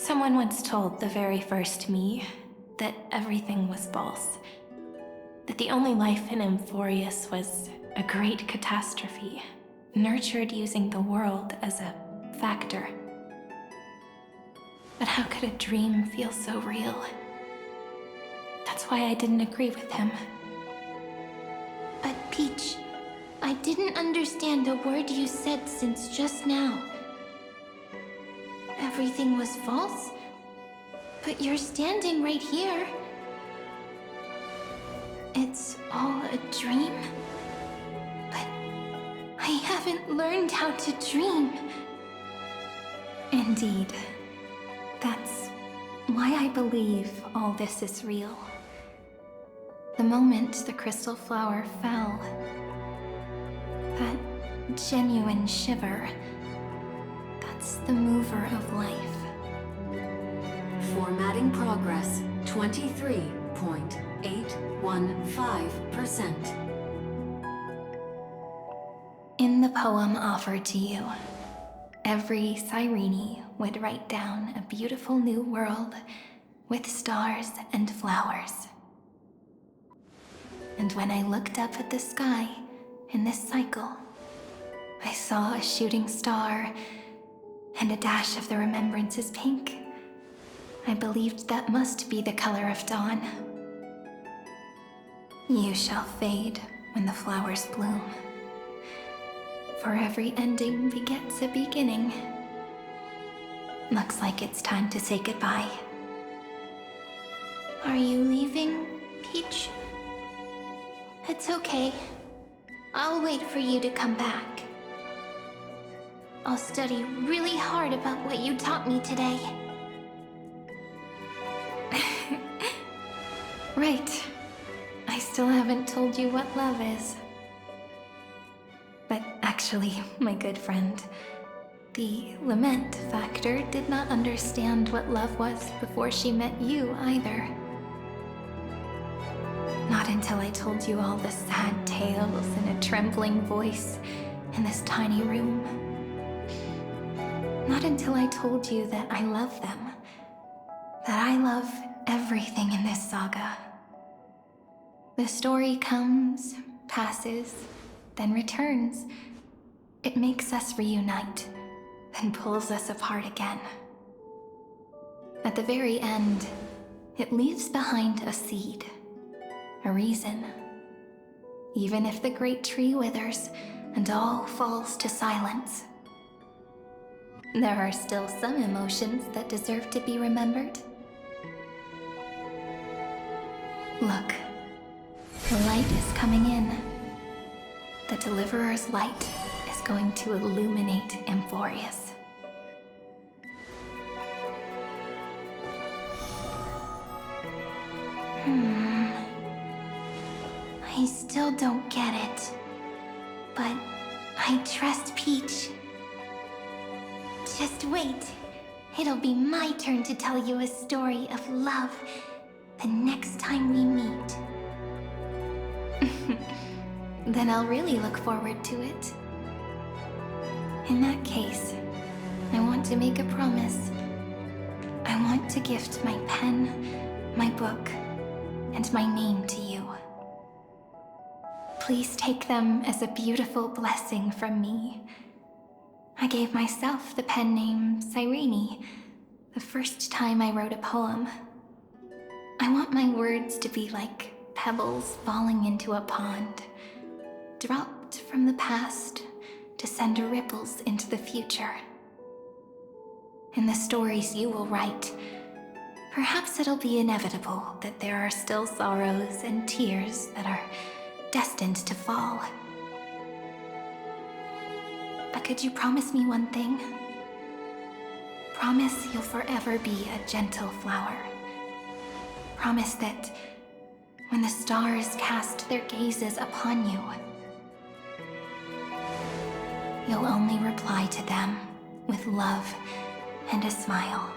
Someone once told the very first me that everything was false. That the only life in Amphorius was a great catastrophe, nurtured using the world as a factor. But how could a dream feel so real? That's why I didn't agree with him. But Peach, I didn't understand a word you said since just now. Everything was false? But you're standing right here. It's all a dream? But I haven't learned how to dream. Indeed. That's why I believe all this is real. The moment the crystal flower fell, that genuine shiver, that's the mover of life. Formatting progress, 23.815%. In the poem offered to you, every cyrene would write down a beautiful new world with stars and flowers. And when I looked up at the sky in this cycle, I saw a shooting star and a dash of the remembrance's pink. I believed that must be the color of dawn. You shall fade when the flowers bloom. For every ending begets a beginning. Looks like it's time to say goodbye. Are you leaving, Peach? It's okay. I'll wait for you to come back. I'll study really hard about what you taught me today. Right. I still haven't told you what love is. But actually, my good friend, the lament factor did not understand what love was before she met you either. Not until I told you all the sad tales in a trembling voice in this tiny room. Not until I told you that I love them. That I love everything in this saga. The story comes, passes, then returns. It makes us reunite, then pulls us apart again. At the very end, it leaves behind a seed, a reason. Even if the great tree withers and all falls to silence, there are still some emotions that deserve to be remembered. Look, the light is coming in. The Deliverer's light is going to illuminate Amphorius. I still don't get it. But I trust Peach. Just wait. It'll be my turn to tell you a story of love the next time we meet. Then I'll really look forward to it. In that case, I want to make a promise. I want to gift my pen, my book, and my name to you. Please take them as a beautiful blessing from me. I gave myself the pen name Cyrene the first time I wrote a poem. I want my words to be like pebbles falling into a pond, dropped from the past to send ripples into the future. In the stories you will write, perhaps it'll be inevitable that there are still sorrows and tears that are destined to fall. But could you promise me one thing? Promise you'll forever be a gentle flower. Promise that when the stars cast their gazes upon you, you'll only reply to them with love and a smile.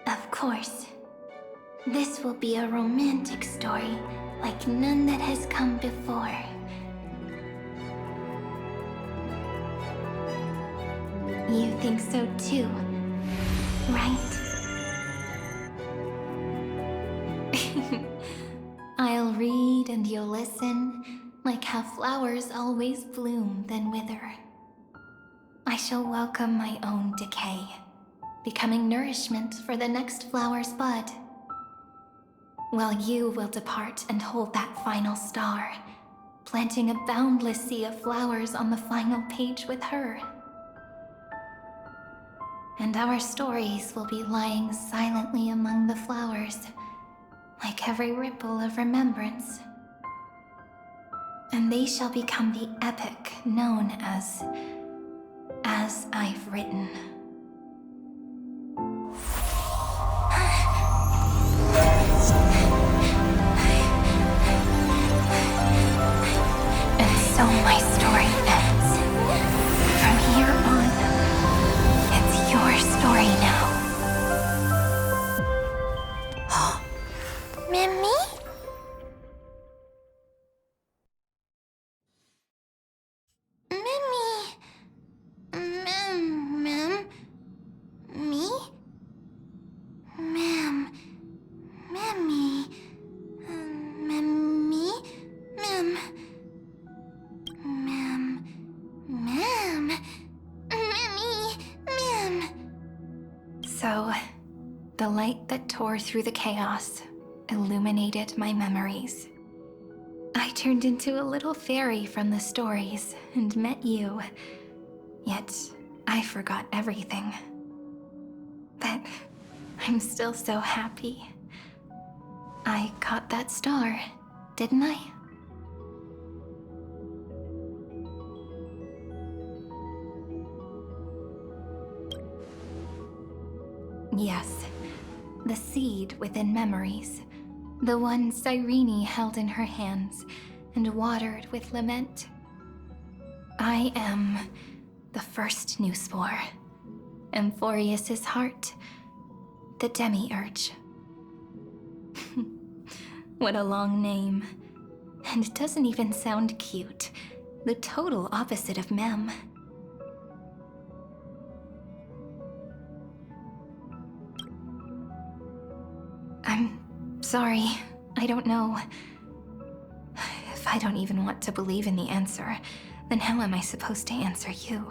Of course. This will be a romantic story like none that has come before. You think so too, right? I'll read and you'll listen, like how flowers always bloom then wither. I shall welcome my own decay, becoming nourishment for the next flower's bud. While you will depart and hold that final star, planting a boundless sea of flowers on the final page with her. And our stories will be lying silently among the flowers, like every ripple of remembrance. And they shall become the epic known as I've Written. And so my story ends. From here on, it's your story now. Mimi? Mimi? Ma'am? Me? Ma'am. Mimi. Mimi? Ma'am. Ma'am. Ma'am. Mimi. Ma'am. So, the light that tore through the chaos illuminated my memories. I turned into a little fairy from the stories and met you. Yet, I forgot everything. But I'm still so happy. I caught that star, didn't I? Yes, the seed within memories. The one Cyrene held in her hands and watered with lament. I am the first new spore, Amphorius's heart, the demiurge. What a long name. And it doesn't even sound cute. The total opposite of Mem. I'm sorry. I don't know. If I don't even want to believe in the answer, then how am I supposed to answer you?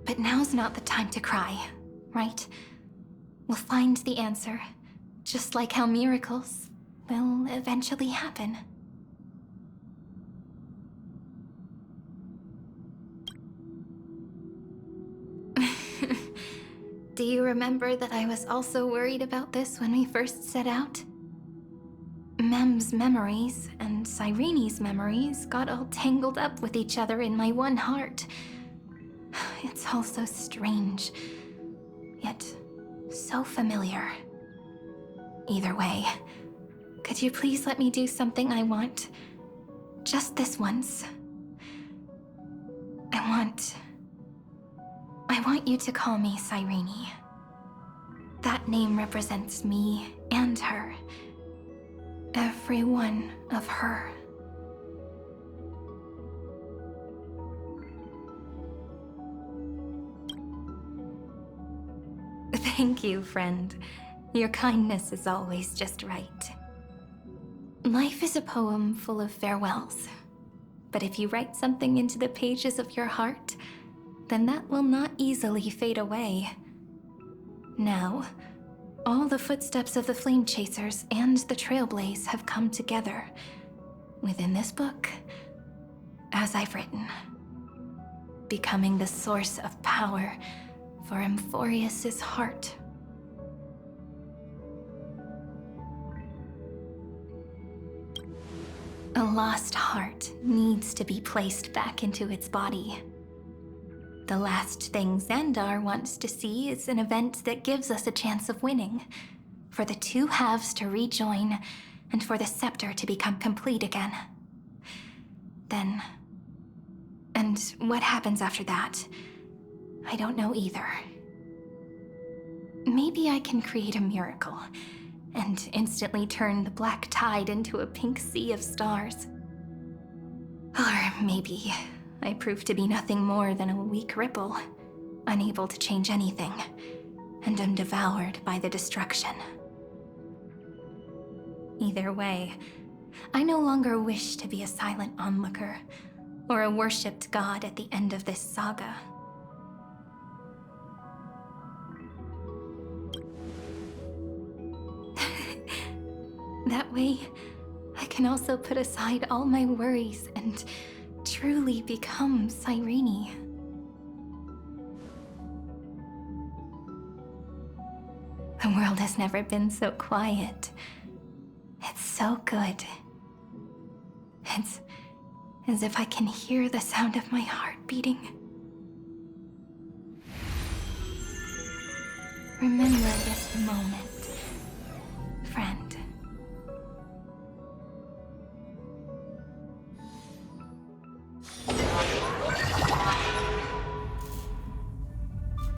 But now's not the time to cry, right? We'll find the answer, just like how miracles will eventually happen. Do you remember that I was also worried about this when we first set out? Mem's memories and Cyrene's memories got all tangled up with each other in my one heart. It's all so strange, yet so familiar. Either way, could you please let me do something I want? Just this once. I want you to call me Cyrene. That name represents me and her. Every one of her. Thank you, friend. Your kindness is always just right. Life is a poem full of farewells. But if you write something into the pages of your heart, then that will not easily fade away. Now, all the footsteps of the Flame Chasers and the Trailblaze have come together within this book, as I've written, becoming the source of power for Amphorius's heart. A lost heart needs to be placed back into its body. The last thing Xandar wants to see is an event that gives us a chance of winning, for the two halves to rejoin, and for the scepter to become complete again. Then... and what happens after that? I don't know either. Maybe I can create a miracle, and instantly turn the black tide into a pink sea of stars. Or maybe I proved to be nothing more than a weak ripple, unable to change anything, and am devoured by the destruction. Either way, I no longer wish to be a silent onlooker, or a worshipped god at the end of this saga. That way, I can also put aside all my worries and truly become Cyrene. The world has never been so quiet. It's so good. It's as if I can hear the sound of my heart beating. Remember this moment.